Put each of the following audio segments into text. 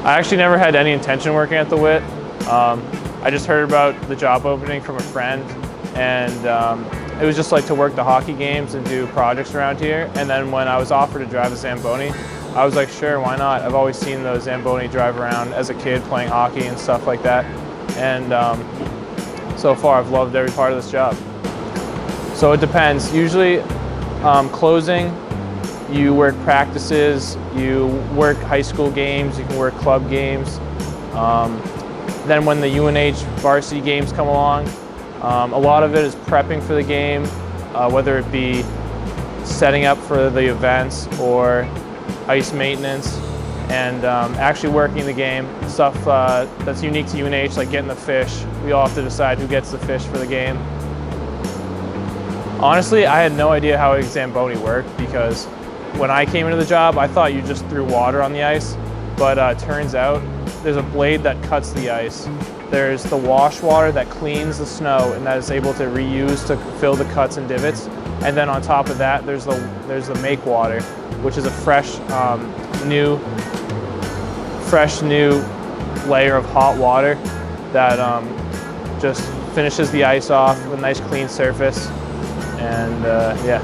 I actually never had any intention of working at the WIT. I just heard about the job opening from a friend, and it was just like to work the hockey games and do projects around here. And then when I was offered to drive a Zamboni, I was like, sure, why not? I've always seen those Zamboni drive around as a kid playing hockey and stuff like that. And so far I've loved every part of this job. So it depends. Usually closing, you work practices, you work high school games, you can work club games. Then when the UNH varsity games come along, a lot of it is prepping for the game, whether it be setting up for the events or ice maintenance, and actually working the game. Stuff that's unique to UNH, like getting the fish. We all have to decide who gets the fish for the game. Honestly, I had no idea how a Zamboni worked, because when I came into the job, I thought you just threw water on the ice, but turns out there's a blade that cuts the ice. There's the wash water that cleans the snow and that is able to reuse to fill the cuts and divots. And then on top of that, there's the make water, which is a fresh new layer of hot water that just finishes the ice off with a nice clean surface. And yeah,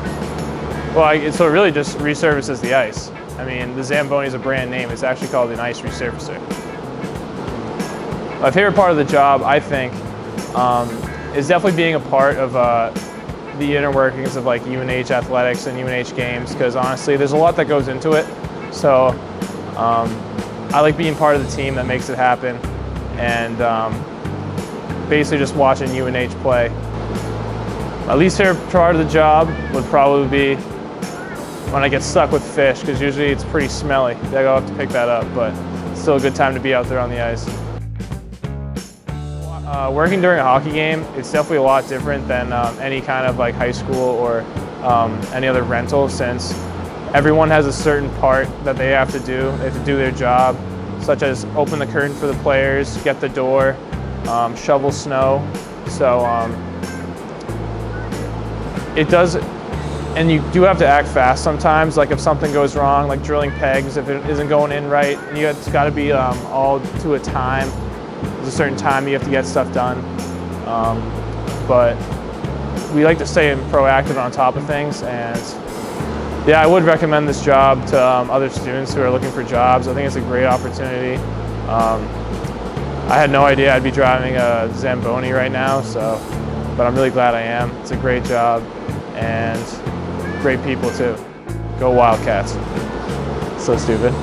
well, so it really just resurfaces the ice. I mean, the Zamboni is a brand name. It's actually called an ice resurfacer. My favorite part of the job, I think, is definitely being a part of the inner workings of like UNH athletics and UNH games, because honestly, there's a lot that goes into it. So I like being part of the team that makes it happen, and basically just watching UNH play. My least favorite part of the job would probably be when I get stuck with fish, because usually it's pretty smelly. I go have to pick that up, but it's still a good time to be out there on the ice. Working during a hockey game, it's definitely a lot different than any kind of like high school or any other rental, since everyone has a certain part that they have to do. They have to do their job, such as open the curtain for the players, get the door, shovel snow. So it does, and you do have to act fast sometimes. Like if something goes wrong, like drilling pegs, if it isn't going in right, it's got to be all to a time. There's a certain time you have to get stuff done. But we like to stay proactive on top of things, and yeah, I would recommend this job to other students who are looking for jobs. I think it's a great opportunity. I had no idea I'd be driving a Zamboni right now, but I'm really glad I am. It's a great job and great people too. Go Wildcats. So stupid.